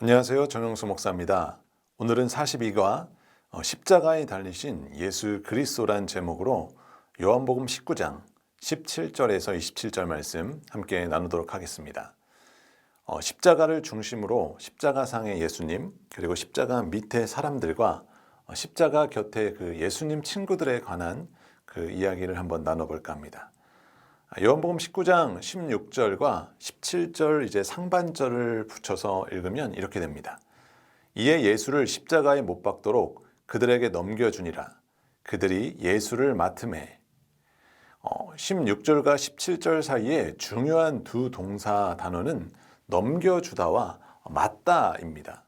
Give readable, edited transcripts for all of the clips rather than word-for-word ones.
안녕하세요. 정영수 목사입니다. 오늘은 42과 십자가에 달리신 예수 그리스도란 제목으로 요한복음 19장 17절에서 27절 말씀 함께 나누도록 하겠습니다. 십자가를 중심으로 십자가상의 예수님, 그리고 십자가 밑에 사람들과 십자가 곁에 그 예수님 친구들에 관한 그 이야기를 한번 나눠볼까 합니다. 요한복음 19장 16절과 17절 이제 상반절을 붙여서 읽으면 이렇게 됩니다. 이에 예수를 십자가에 못 박도록 그들에게 넘겨주니라. 그들이 예수를 맡음에 16절과 17절 사이에 중요한 두 동사 단어는 넘겨주다와 맞다입니다.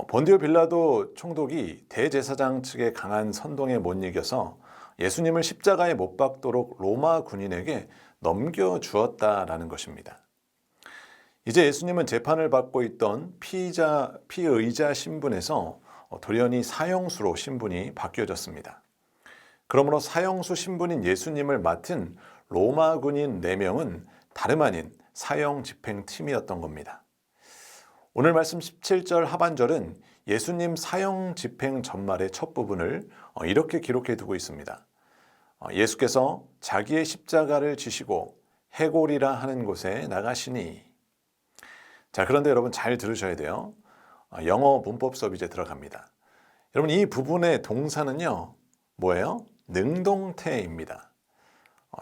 본디오 빌라도 총독이 대제사장 측의 강한 선동에 못 이겨서 예수님을 십자가에 못 박도록 로마 군인에게 넘겨주었다라는 것입니다. 이제 예수님은 재판을 받고 있던 피의자 신분에서 돌연히 사형수로 신분이 바뀌어졌습니다. 그러므로 사형수 신분인 예수님을 맡은 로마 군인 4명은 다름 아닌 사형 집행팀이었던 겁니다. 오늘 말씀 17절 하반절은 예수님 사형 집행 전말의 첫 부분을 이렇게 기록해 두고 있습니다. 예수께서 자기의 십자가를 지시고 해골이라 하는 곳에 나가시니. 자, 그런데 여러분 잘 들으셔야 돼요. 영어 문법 수업 이제 들어갑니다. 여러분 이 부분의 동사는요, 뭐예요? 능동태입니다.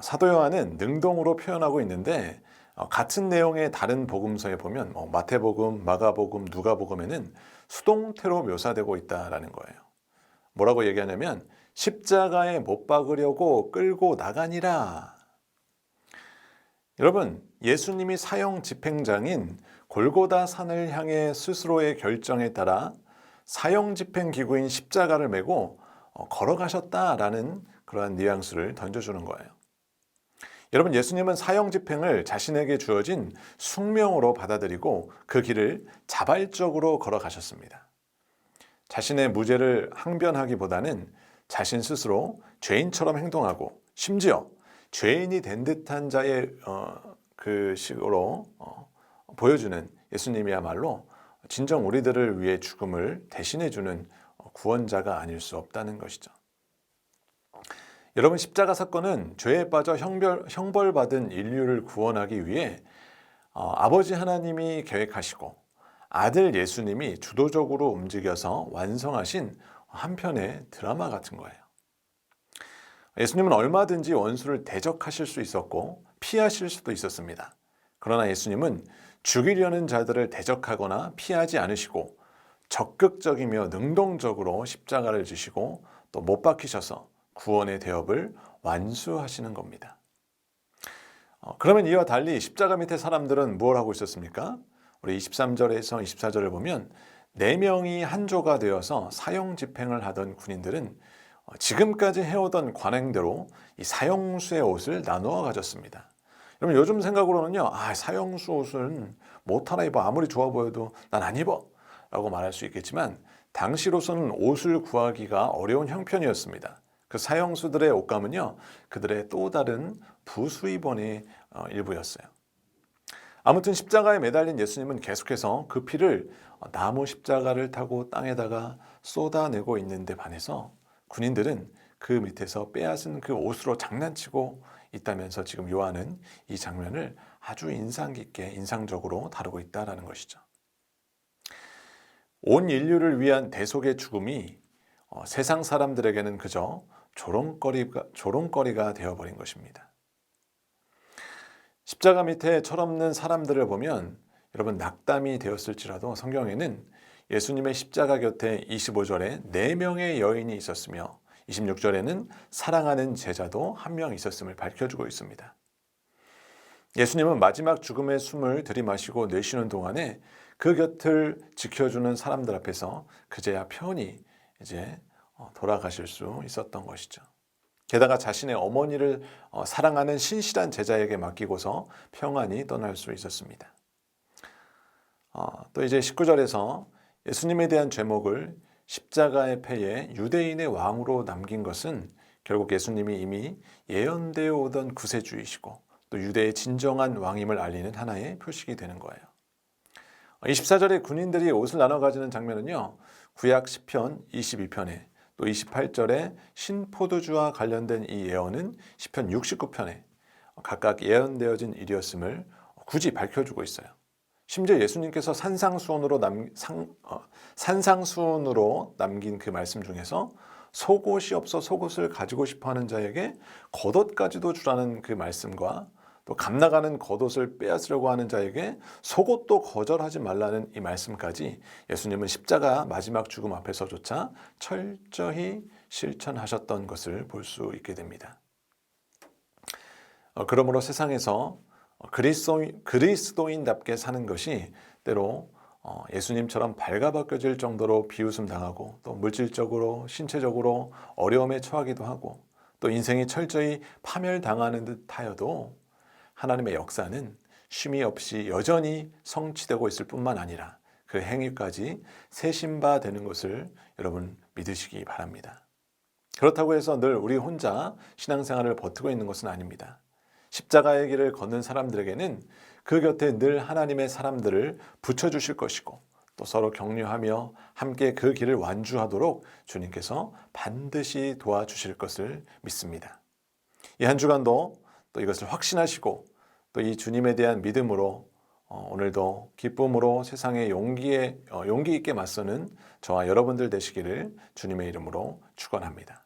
사도 요한은 능동으로 표현하고 있는데 같은 내용의 다른 복음서에 보면 마태복음, 마가복음, 누가복음에는 수동태로 묘사되고 있다라는 거예요. 뭐라고 얘기하냐면 십자가에 못 박으려고 끌고 나가니라. 여러분, 예수님이 사형 집행장인 골고다 산을 향해 스스로의 결정에 따라 사형 집행 기구인 십자가를 메고 걸어가셨다라는 그러한 뉘앙스를 던져주는 거예요. 여러분, 예수님은 사형 집행을 자신에게 주어진 숙명으로 받아들이고 그 길을 자발적으로 걸어가셨습니다. 자신의 무죄를 항변하기보다는 자신 스스로 죄인처럼 행동하고 심지어 죄인이 된 듯한 자의 그 식으로 보여주는 예수님이야말로 진정 우리들을 위해 죽음을 대신해주는 구원자가 아닐 수 없다는 것이죠. 여러분, 십자가 사건은 죄에 빠져 형벌받은 인류를 구원하기 위해 아버지 하나님이 계획하시고 아들 예수님이 주도적으로 움직여서 완성하신 한편의 드라마 같은 거예요. 예수님은 얼마든지 원수를 대적하실 수 있었고 피하실 수도 있었습니다. 그러나 예수님은 죽이려는 자들을 대적하거나 피하지 않으시고 적극적이며 능동적으로 십자가를 지시고 또 못 박히셔서 구원의 대업을 완수하시는 겁니다. 그러면 이와 달리 십자가 밑에 사람들은 뭘 하고 있었습니까? 우리 23절에서 24절을 보면 4명이 한조가 되어서 사형 집행을 하던 군인들은 지금까지 해오던 관행대로 이 사형수의 옷을 나누어 가졌습니다. 여러분 요즘 생각으로는요, 사형수 옷은 못 하나 입어, 아무리 좋아 보여도 난 안 입어 라고 말할 수 있겠지만 당시로서는 옷을 구하기가 어려운 형편이었습니다. 그 사형수들의 옷감은요, 그들의 또 다른 부수입원의 일부였어요. 아무튼 십자가에 매달린 예수님은 계속해서 그 피를 나무 십자가를 타고 땅에다가 쏟아내고 있는데 반해서 군인들은 그 밑에서 빼앗은 그 옷으로 장난치고 있다면서 지금 요한은 이 장면을 아주 인상 깊게 인상적으로 다루고 있다는 것이죠. 온 인류를 위한 대속의 죽음이 세상 사람들에게는 그저 조롱거리가 되어버린 것입니다. 십자가 밑에 철없는 사람들을 보면 여러분 낙담이 되었을지라도 성경에는 예수님의 십자가 곁에 25절에 4명의 여인이 있었으며 26절에는 사랑하는 제자도 1명 있었음을 밝혀주고 있습니다. 예수님은 마지막 죽음의 숨을 들이마시고 내쉬는 동안에 그 곁을 지켜주는 사람들 앞에서 그제야 편히 이제 돌아가실 수 있었던 것이죠. 게다가 자신의 어머니를 사랑하는 신실한 제자에게 맡기고서 평안히 떠날 수 있었습니다. 또 이제 19절에서 예수님에 대한 죄목을 십자가의 패에 유대인의 왕으로 남긴 것은 결국 예수님이 이미 예언되어 오던 구세주이시고 또 유대의 진정한 왕임을 알리는 하나의 표식이 되는 거예요. 24절에 군인들이 옷을 나눠 가지는 장면은요. 구약 10편 22편에 또 28절에 신포도주와 관련된 이 예언은 시편 69편에 각각 예언되어진 일이었음을 굳이 밝혀주고 있어요. 심지어 예수님께서 산상수훈으로 남긴 그 말씀 중에서 속옷이 없어 속옷을 가지고 싶어하는 자에게 겉옷까지도 주라는 그 말씀과 또 감나가는 겉옷을 빼앗으려고 하는 자에게 속옷도 거절하지 말라는 이 말씀까지 예수님은 십자가 마지막 죽음 앞에서조차 철저히 실천하셨던 것을 볼 수 있게 됩니다. 그러므로 세상에서 그리스도인답게 사는 것이 때로 예수님처럼 발가벗겨질 정도로 비웃음 당하고 또 물질적으로 신체적으로 어려움에 처하기도 하고 또 인생이 철저히 파멸당하는 듯 하여도 하나님의 역사는 쉼이 없이 여전히 성취되고 있을 뿐만 아니라 그 행위까지 세심바 되는 것을 여러분 믿으시기 바랍니다. 그렇다고 해서 늘 우리 혼자 신앙생활을 버티고 있는 것은 아닙니다. 십자가의 길을 걷는 사람들에게는 그 곁에 늘 하나님의 사람들을 붙여주실 것이고 또 서로 격려하며 함께 그 길을 완주하도록 주님께서 반드시 도와주실 것을 믿습니다. 이 한 주간도 또 이것을 확신하시고 또 이 주님에 대한 믿음으로 오늘도 기쁨으로 세상의 용기 있게 맞서는 저와 여러분들 되시기를 주님의 이름으로 축원합니다.